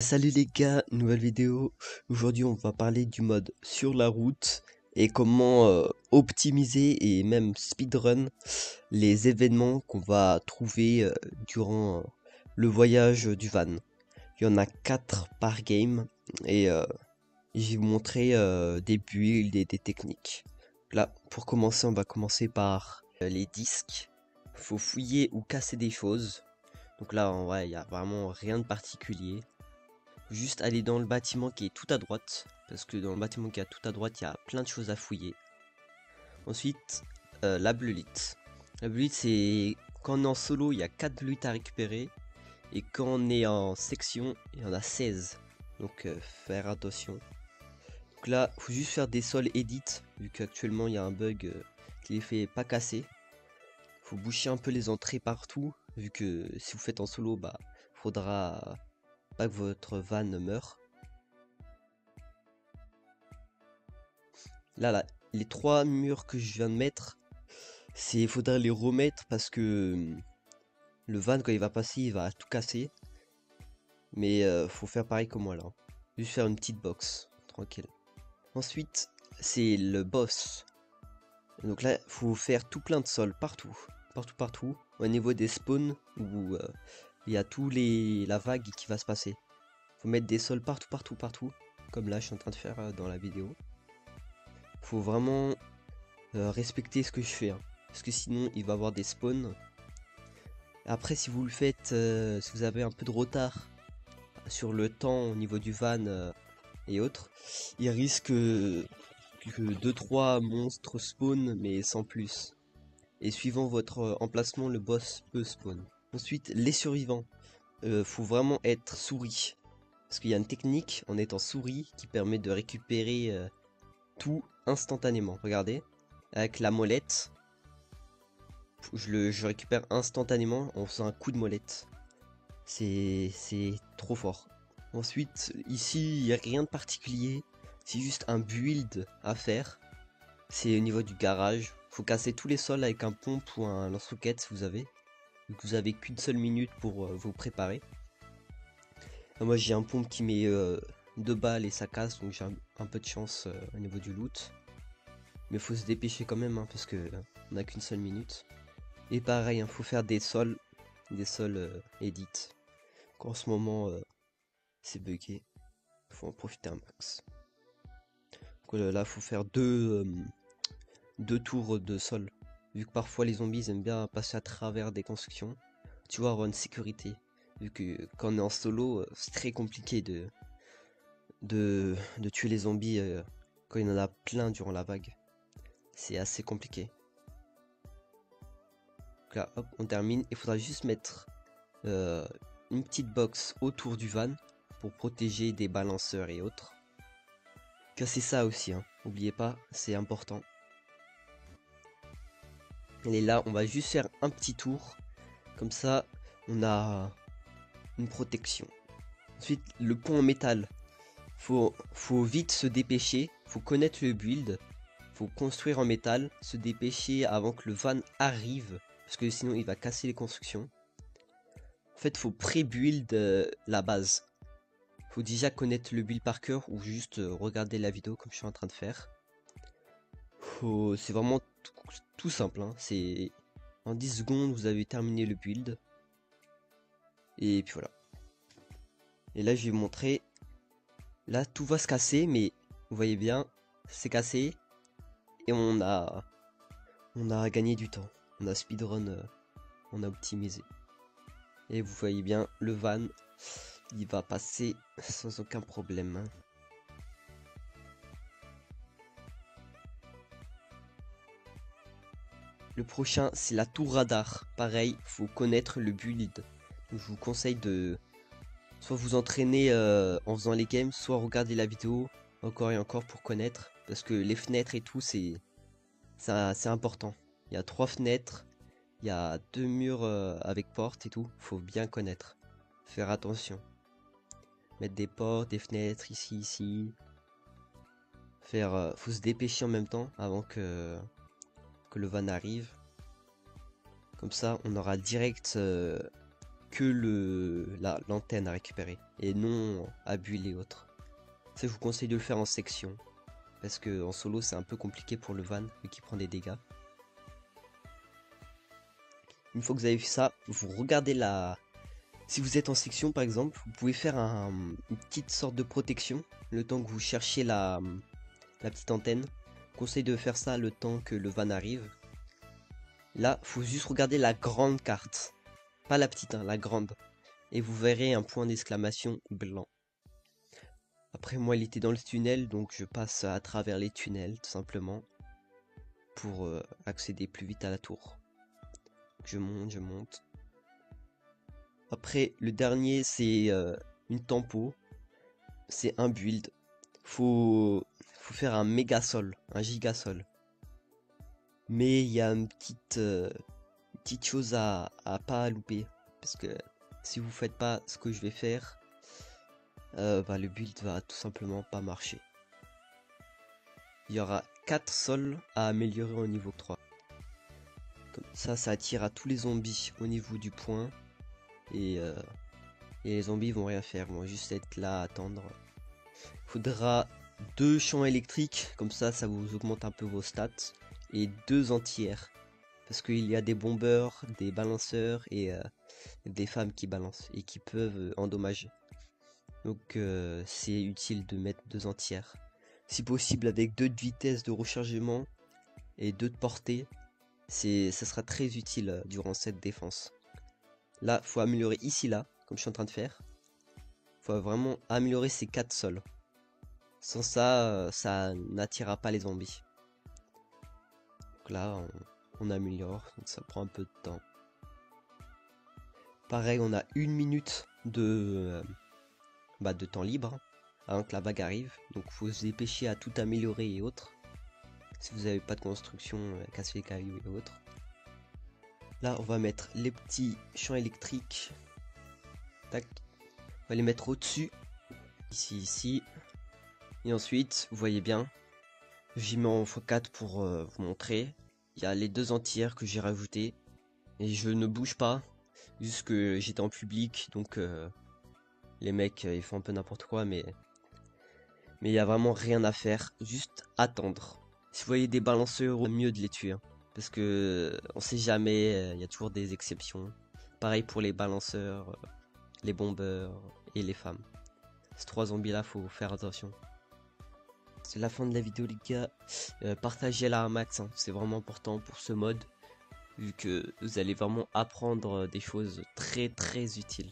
Salut les gars, nouvelle vidéo. Aujourd'hui on va parler du mode sur la route et comment optimiser et même speedrun les événements qu'on va trouver durant le voyage du van. Il y en a 4 par game et je vais vous montrer des builds et des techniques. Là, pour commencer, on va commencer par les disques. Faut fouiller ou casser des choses. Donc là, en vrai, il n'y a vraiment rien de particulier. Juste aller dans le bâtiment qui est tout à droite, parce que dans le bâtiment qui est tout à droite, il y a plein de choses à fouiller. Ensuite, la blulite. La blulite, c'est quand on est en solo, il y a 4 blulites à récupérer, et quand on est en section, il y en a 16. Donc faire attention. Donc là, faut juste faire des sols edit, vu qu'actuellement il y a un bug qui les fait pas casser. Faut boucher un peu les entrées partout, vu que si vous faites en solo, bah faudra pas que votre van meure. Là, les 3 murs que je viens de mettre, faudrait les remettre parce que le van quand il va passer, il va tout casser. Mais faut faire pareil que moi là. Juste faire une petite box, tranquille. Ensuite, c'est le boss. Donc là, faut faire tout plein de sol partout, partout. Au niveau des spawns où il y a la vague qui va se passer. Faut mettre des sols partout, comme là je suis en train de faire dans la vidéo. Faut vraiment respecter ce que je fais, hein, parce que sinon il va avoir des spawns. Après, si vous le faites, si vous avez un peu de retard sur le temps au niveau du van et autres, il risque que 2-3 monstres spawn, mais sans plus. Et suivant votre emplacement, le boss peut spawn. Ensuite, les survivants. Faut vraiment être souris. Parce qu'il y a une technique en étant souris qui permet de récupérer tout instantanément. Regardez, avec la molette, je récupère instantanément en faisant un coup de molette. C'est trop fort. Ensuite, ici, il n'y a rien de particulier. C'est juste un build à faire. C'est au niveau du garage. Faut casser tous les sols avec un pompe ou un lance-roquette si vous avez. Donc vous avez qu'une seule minute pour vous préparer. Moi j'ai un pompe qui met 2 balles et ça casse, donc j'ai un peu de chance au niveau du loot. Mais faut se dépêcher quand même, hein, parce que on n'a qu'une seule minute. Et pareil, faut faire des sols edit. En ce moment c'est bugué, faut en profiter un max. Donc là faut faire deux tours de sol. Vu que parfois les zombies aiment bien passer à travers des constructions, tu vois, avoir une sécurité. Vu que quand on est en solo, c'est très compliqué de tuer les zombies quand il y en a plein durant la vague. C'est assez compliqué. Donc là, hop, on termine. Il faudra juste mettre une petite box autour du van pour protéger des balanceurs et autres. Casser ça aussi, hein. N'oubliez pas, c'est important. Et là, on va juste faire un petit tour. Comme ça, on a une protection. Ensuite, le pont en métal. Faut vite se dépêcher. Faut connaître le build. Faut construire en métal. Se dépêcher avant que le van arrive. Parce que sinon, il va casser les constructions. En fait, faut pré-build la base. Faut déjà connaître le build par cœur ou juste regarder la vidéo comme je suis en train de faire. C'est vraiment tout simple, hein. C'est en 10 secondes, vous avez terminé le build. Et puis voilà. Et là, je vais vous montrer. Là, tout va se casser, mais vous voyez bien, c'est cassé. Et on a gagné du temps. On a speedrun, on a optimisé. Et vous voyez bien, le van, il va passer sans aucun problème, hein. Le prochain, c'est la tour radar. Pareil, faut connaître le build. Donc, je vous conseille de soit vous entraîner en faisant les games, soit regarder la vidéo encore et encore pour connaître. Parce que les fenêtres et tout, c'est important. Il y a 3 fenêtres, il y a 2 murs avec porte et tout. Faut bien connaître. Faire attention. Mettre des portes, des fenêtres ici. Faut se dépêcher en même temps avant que le van arrive. Comme ça, on aura direct que l'antenne à récupérer. et non à build et autres. Ça, je vous conseille de le faire en section. Parce que en solo, c'est un peu compliqué pour le van, vu qu'il prend des dégâts. Une fois que vous avez fait ça, vous regardez la... Si vous êtes en section, par exemple, vous pouvez faire une petite sorte de protection, le temps que vous cherchiez la petite antenne. Conseil de faire ça le temps que le van arrive. Là, faut juste regarder la grande carte. Pas la petite, hein, la grande. Et vous verrez un point d'exclamation blanc. Après, moi, il était dans le tunnel, donc je passe à travers les tunnels, tout simplement, pour accéder plus vite à la tour. Je monte, je monte. Après, le dernier, c'est une tempo. C'est un build. Faut faire un méga sol, un giga sol. Mais il y a une petite chose à pas louper. Parce que si vous faites pas ce que je vais faire, le build va tout simplement pas marcher. Il y aura 4 sols à améliorer au niveau 3. Comme ça attire à tous les zombies au niveau du point. Et les zombies vont rien faire, vont juste être là à attendre. Faudra 2 champs électriques, comme ça vous augmente un peu vos stats. Et 2 anti-air. Parce qu'il y a des bombeurs, des balanceurs et des femmes qui balancent et qui peuvent endommager. Donc c'est utile de mettre 2 anti-air. Si possible avec 2 de vitesse de rechargement et 2 de portée. Ça sera très utile durant cette défense. Là, faut améliorer ici, là, comme je suis en train de faire. Faut vraiment améliorer ces 4 sols. Sans ça, ça n'attirera pas les zombies. Donc là, on améliore, donc ça prend un peu de temps. Pareil, on a 1 minute de temps libre avant que la vague arrive. Donc faut se dépêcher à tout améliorer et autres. Si vous n'avez pas de construction, casser les cailloux et autres. Là, on va mettre les petits champs électriques. Tac. On va les mettre au-dessus. Ici. Et ensuite, vous voyez bien, j'y mets en x4 pour vous montrer. Il y a les 2 entières que j'ai rajoutées. Et je ne bouge pas. Juste que j'étais en public. Donc les mecs, ils font un peu n'importe quoi. Mais il n'y a vraiment rien à faire. Juste attendre. Si vous voyez des balanceurs, mieux de les tuer. Hein. Parce que on sait jamais, il y a toujours des exceptions. Pareil pour les balanceurs, les bombeurs et les femmes. Ces 3 zombies là, faut faire attention. C'est la fin de la vidéo les gars. Partagez-la à max, hein. C'est vraiment important pour ce mode. Vu que vous allez vraiment apprendre des choses très très utiles.